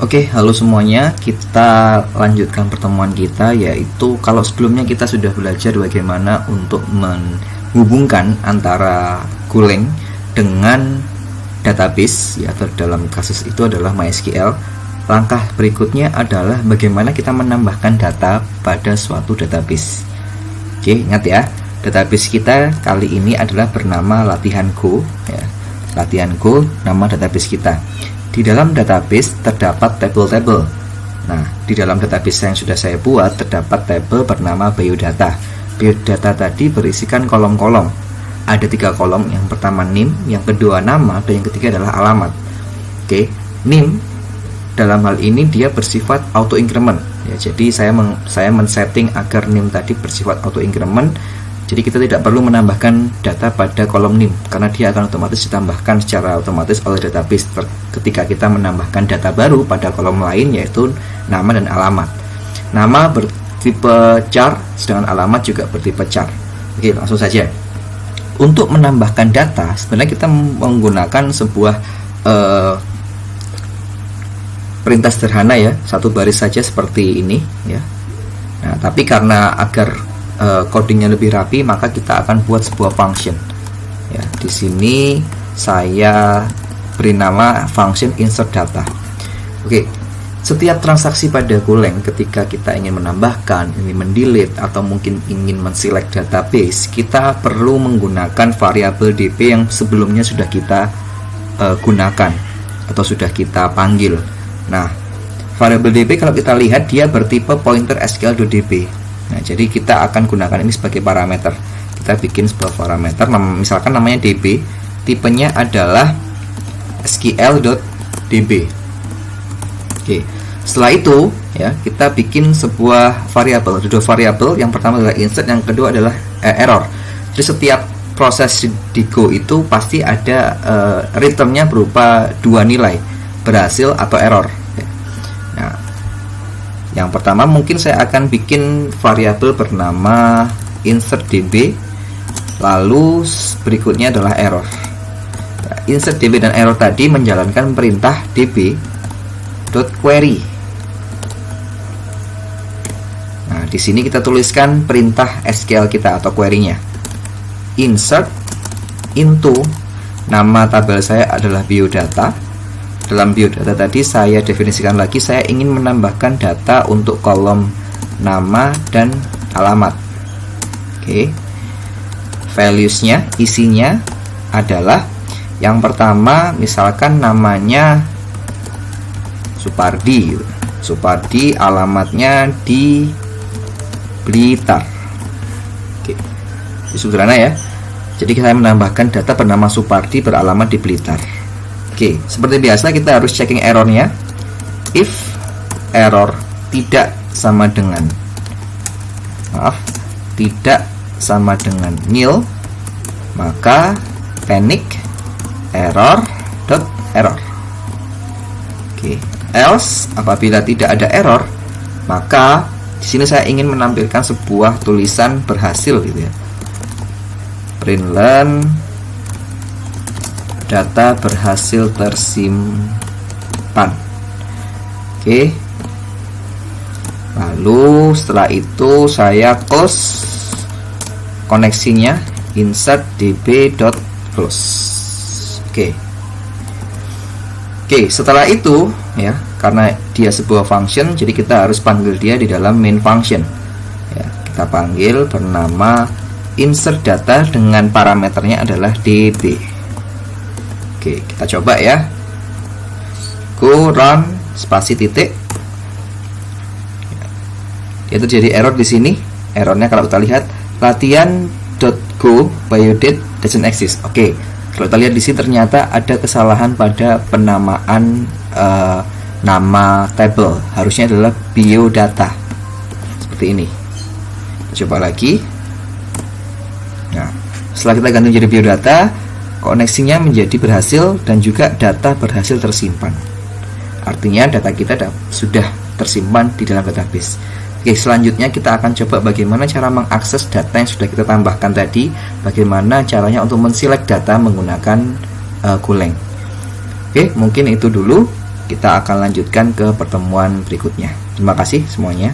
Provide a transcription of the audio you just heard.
Oke, halo semuanya. Kita lanjutkan pertemuan kita, yaitu kalau sebelumnya kita sudah belajar bagaimana untuk menghubungkan antara Golang dengan database, ya, dalam kasus itu adalah MySQL. Langkah berikutnya adalah bagaimana kita menambahkan data pada suatu database. Oke, ingat ya, database kita kali ini adalah bernama Latihan Go, ya. Latihan Go nama database kita. Di dalam database terdapat tabel-tabel. Nah, di dalam database yang sudah saya buat terdapat tabel bernama biodata. Biodata tadi berisikan kolom-kolom. Ada 3 kolom. Yang pertama name, yang kedua nama, dan yang ketiga adalah alamat. Oke, name dalam hal ini dia bersifat auto increment. Ya, jadi saya men-setting agar name tadi bersifat auto increment. Jadi kita tidak perlu menambahkan data pada kolom name karena dia akan otomatis ditambahkan secara otomatis oleh database ketika kita menambahkan data baru pada kolom lain, yaitu nama dan alamat. Nama bertipe char, sedangkan alamat juga bertipe char. Oke, langsung saja. Untuk menambahkan data, sebenarnya kita menggunakan sebuah perintah sederhana, ya, satu baris saja seperti ini, ya. Nah, tapi karena agar codingnya lebih rapi, maka kita akan buat sebuah function. Ya, di sini saya beri nama function insert data. Oke, setiap transaksi pada Golang ketika kita ingin menambahkan, ingin mendelete, atau mungkin ingin menselect database, kita perlu menggunakan variabel db yang sebelumnya sudah kita gunakan atau sudah kita panggil. Nah, variabel db kalau kita lihat dia bertipe pointer sql.db. Nah, jadi kita akan gunakan ini sebagai parameter. Kita bikin sebuah parameter, misalkan namanya db, tipenya adalah sql.db. Oke, setelah itu, ya, kita bikin sebuah variabel. Dua variabel, yang pertama adalah insert, yang kedua adalah error. Jadi setiap proses di Go itu pasti ada returnnya berupa 2 nilai, berhasil atau error. Nah, yang pertama mungkin saya akan bikin variabel bernama insert db, lalu berikutnya adalah error. Nah, insert db dan error tadi menjalankan perintah db.query. Nah, di sini kita tuliskan perintah SQL kita atau query-nya. Insert into, nama tabel saya adalah biodata. Dalam biodata tadi saya definisikan lagi, saya ingin menambahkan data untuk kolom nama dan alamat. Oke, values-nya, isinya adalah yang pertama, misalkan namanya Supardi. Supardi, alamatnya di Blitar. Oke, ini sederhana, ya. Jadi saya menambahkan data bernama Supardi beralamat di Blitar. Oke, seperti biasa kita harus checking errornya. If error tidak sama dengan nil, maka panic error. Oke, else apabila tidak ada error, maka di sini saya ingin menampilkan sebuah tulisan berhasil, gitu ya. Println data berhasil tersimpan. Oke. Lalu setelah itu saya close koneksinya, insert db.close. Oke. Oke, setelah itu, ya, karena dia sebuah function, jadi kita harus panggil dia di dalam main function. Ya, kita panggil bernama insert data dengan parameternya adalah db. Oke, kita coba, ya. Go run spasi titik. Dia terjadi error di sini. Errornya kalau kita lihat latihan.go biodate doesn't exist. Oke, kalau kita lihat di sini ternyata ada kesalahan pada penamaan nama tabel. Harusnya adalah biodata. Seperti ini. Kita coba lagi. Nah, setelah kita ganti menjadi biodata, koneksinya menjadi berhasil dan juga data berhasil tersimpan. Artinya data kita sudah tersimpan di dalam database. Oke, selanjutnya kita akan coba bagaimana cara mengakses data yang sudah kita tambahkan tadi, bagaimana caranya untuk menselect data menggunakan Golang. Oke, mungkin itu dulu. kita akan lanjutkan ke pertemuan berikutnya. Terima kasih semuanya.